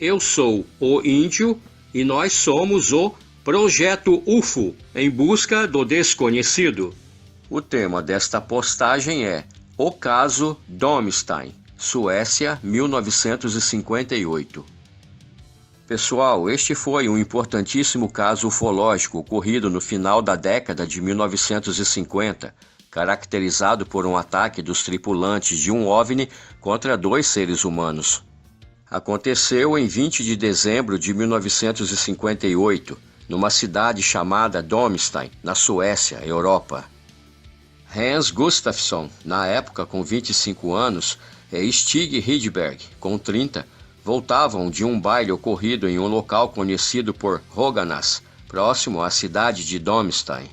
Eu sou o Índio e nós somos o Projeto UFO, em busca do desconhecido. O tema desta postagem é O Caso Domstein, Suécia, 1958. Pessoal, este foi um importantíssimo caso ufológico ocorrido no final da década de 1950, caracterizado por um ataque dos tripulantes de um OVNI contra 2 seres humanos. Aconteceu em 20 de dezembro de 1958, numa cidade chamada Domstein, na Suécia, Europa. Hans Gustafsson, na época com 25 anos, e Stig Rydberg, com 30, voltavam de um baile ocorrido em um local conhecido por Höganäs, próximo à cidade de Domstein.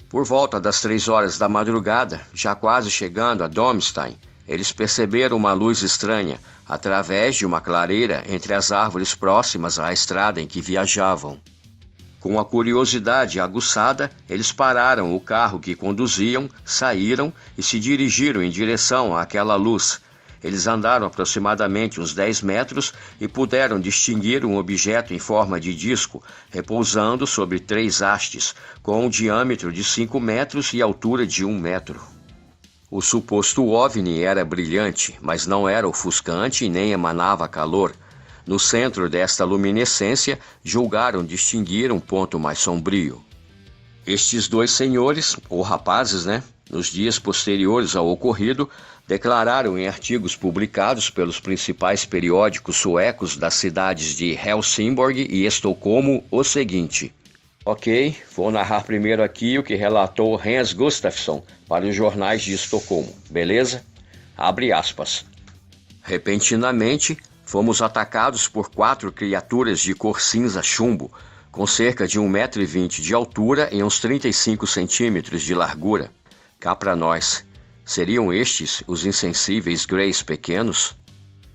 Por volta das 3 horas da madrugada, já quase chegando a Domstein, eles perceberam uma luz estranha através de uma clareira entre as árvores próximas à estrada em que viajavam. Com a curiosidade aguçada, eles pararam o carro que conduziam, saíram e se dirigiram em direção àquela luz. Eles andaram aproximadamente uns 10 metros e puderam distinguir um objeto em forma de disco, repousando sobre 3 hastes, com um diâmetro de 5 metros e altura de 1 metro. O suposto OVNI era brilhante, mas não era ofuscante e nem emanava calor. No centro desta luminescência, julgaram distinguir um ponto mais sombrio. Estes 2 senhores, ou rapazes, nos dias posteriores ao ocorrido, declararam em artigos publicados pelos principais periódicos suecos das cidades de Helsingborg e Estocolmo o seguinte: Ok, vou narrar primeiro aqui o que relatou Hans Gustafsson para os jornais de Estocolmo, beleza? Abre aspas. Repentinamente, fomos atacados por 4 criaturas de cor cinza chumbo, com cerca de 1,20 m de altura e uns 35 centímetros de largura. Cá para nós. Seriam estes os insensíveis greys pequenos?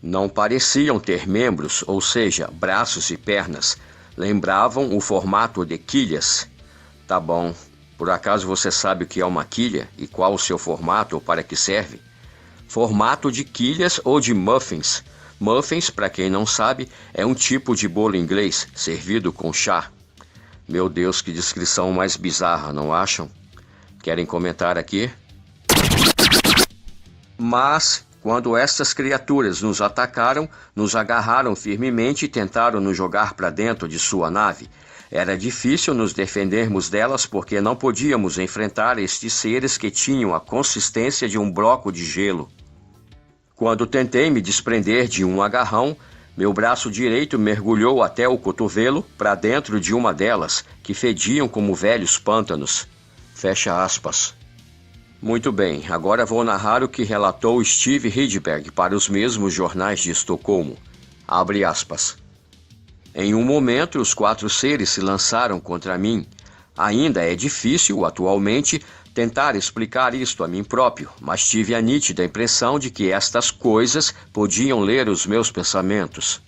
Não pareciam ter membros, ou seja, braços e pernas. Lembravam o formato de quilhas. Tá bom. Por acaso você sabe o que é uma quilha e qual o seu formato ou para que serve? Formato de quilhas ou de muffins. Muffins, para quem não sabe, é um tipo de bolo inglês, servido com chá. Meu Deus, que descrição mais bizarra, não acham? Querem comentar aqui? Mas, quando estas criaturas nos atacaram, nos agarraram firmemente e tentaram nos jogar para dentro de sua nave. Era difícil nos defendermos delas porque não podíamos enfrentar estes seres que tinham a consistência de um bloco de gelo. Quando tentei me desprender de um agarrão, meu braço direito mergulhou até o cotovelo para dentro de uma delas, que fediam como velhos pântanos. Fecha aspas. Muito bem, agora vou narrar o que relatou Steve Rydberg para os mesmos jornais de Estocolmo. Abre aspas. Em um momento, os 4 seres se lançaram contra mim. Ainda é difícil, atualmente, tentar explicar isto a mim próprio, mas tive a nítida impressão de que estas coisas podiam ler os meus pensamentos.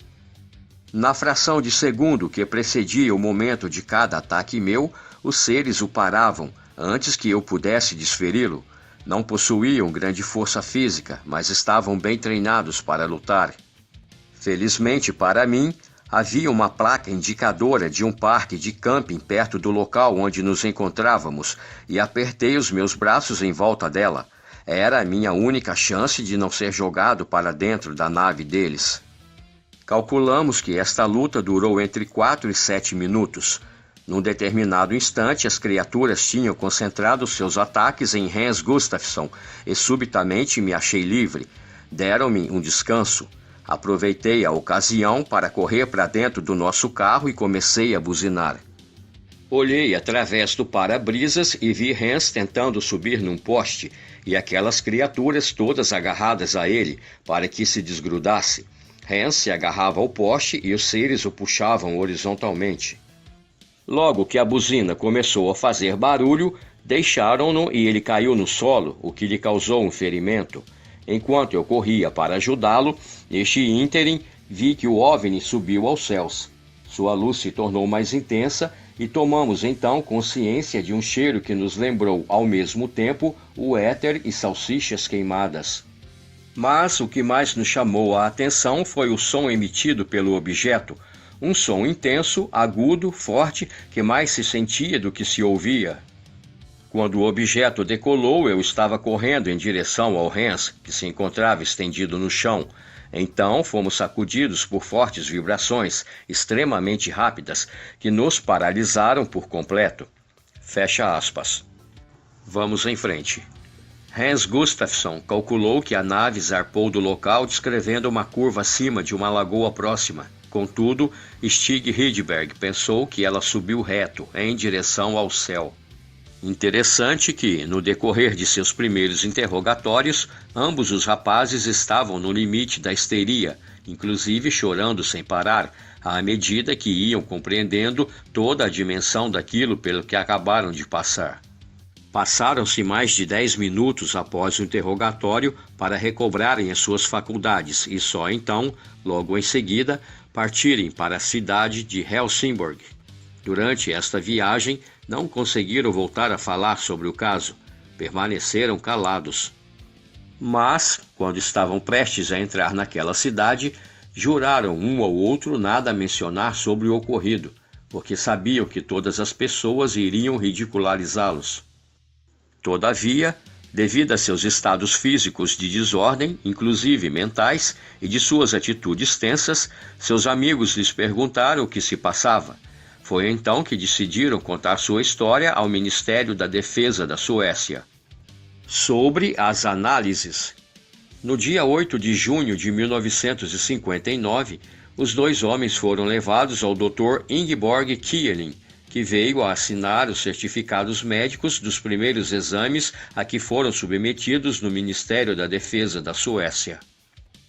Na fração de segundo que precedia o momento de cada ataque meu, os seres o paravam, antes que eu pudesse desferi-lo. Não possuíam grande força física, mas estavam bem treinados para lutar. Felizmente para mim, havia uma placa indicadora de um parque de camping perto do local onde nos encontrávamos e apertei os meus braços em volta dela. Era a minha única chance de não ser jogado para dentro da nave deles. Calculamos que esta luta durou entre 4 e 7 minutos. Num determinado instante, as criaturas tinham concentrado seus ataques em Hans Gustafsson e subitamente me achei livre. Deram-me um descanso. Aproveitei a ocasião para correr para dentro do nosso carro e comecei a buzinar. Olhei através do para-brisas e vi Hans tentando subir num poste e aquelas criaturas todas agarradas a ele para que se desgrudasse. Hans se agarrava ao poste e os seres o puxavam horizontalmente. Logo que a buzina começou a fazer barulho, deixaram-no e ele caiu no solo, o que lhe causou um ferimento. Enquanto eu corria para ajudá-lo, neste ínterim, vi que o OVNI subiu aos céus. Sua luz se tornou mais intensa e tomamos então consciência de um cheiro que nos lembrou, ao mesmo tempo, o éter e salsichas queimadas. Mas o que mais nos chamou a atenção foi o som emitido pelo objeto, um som intenso, agudo, forte, que mais se sentia do que se ouvia. Quando o objeto decolou, eu estava correndo em direção ao Hans, que se encontrava estendido no chão. Então fomos sacudidos por fortes vibrações, extremamente rápidas, que nos paralisaram por completo. Fecha aspas. Vamos em frente. Hans Gustafsson calculou que a nave zarpou do local descrevendo uma curva acima de uma lagoa próxima. Contudo, Stig Rydberg pensou que ela subiu reto, em direção ao céu. Interessante que, no decorrer de seus primeiros interrogatórios, ambos os rapazes estavam no limite da histeria, inclusive chorando sem parar, à medida que iam compreendendo toda a dimensão daquilo pelo que acabaram de passar. Passaram-se mais de 10 minutos após o interrogatório para recobrarem as suas faculdades e só então, logo em seguida, partirem para a cidade de Helsingborg. Durante esta viagem, não conseguiram voltar a falar sobre o caso, permaneceram calados. Mas, quando estavam prestes a entrar naquela cidade, juraram um ao outro nada mencionar sobre o ocorrido, porque sabiam que todas as pessoas iriam ridicularizá-los. Todavia, devido a seus estados físicos de desordem, inclusive mentais, e de suas atitudes tensas, seus amigos lhes perguntaram o que se passava. Foi então que decidiram contar sua história ao Ministério da Defesa da Suécia. Sobre as análises. No dia 8 de junho de 1959, os dois homens foram levados ao Dr. Ingeborg Kielin, que veio a assinar os certificados médicos dos primeiros exames a que foram submetidos no Ministério da Defesa da Suécia.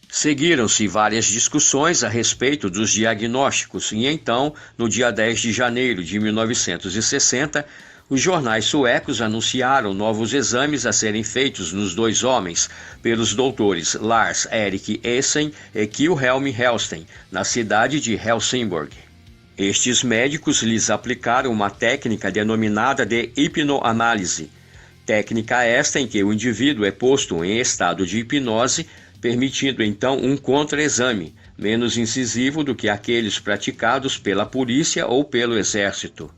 Seguiram-se várias discussões a respeito dos diagnósticos e então, no dia 10 de janeiro de 1960, os jornais suecos anunciaram novos exames a serem feitos nos dois homens pelos doutores Lars Erik Essen e Wilhelm Helsten, na cidade de Helsingborg. Estes médicos lhes aplicaram uma técnica denominada de hipnoanálise, técnica esta em que o indivíduo é posto em estado de hipnose, permitindo então um contra-exame, menos incisivo do que aqueles praticados pela polícia ou pelo exército.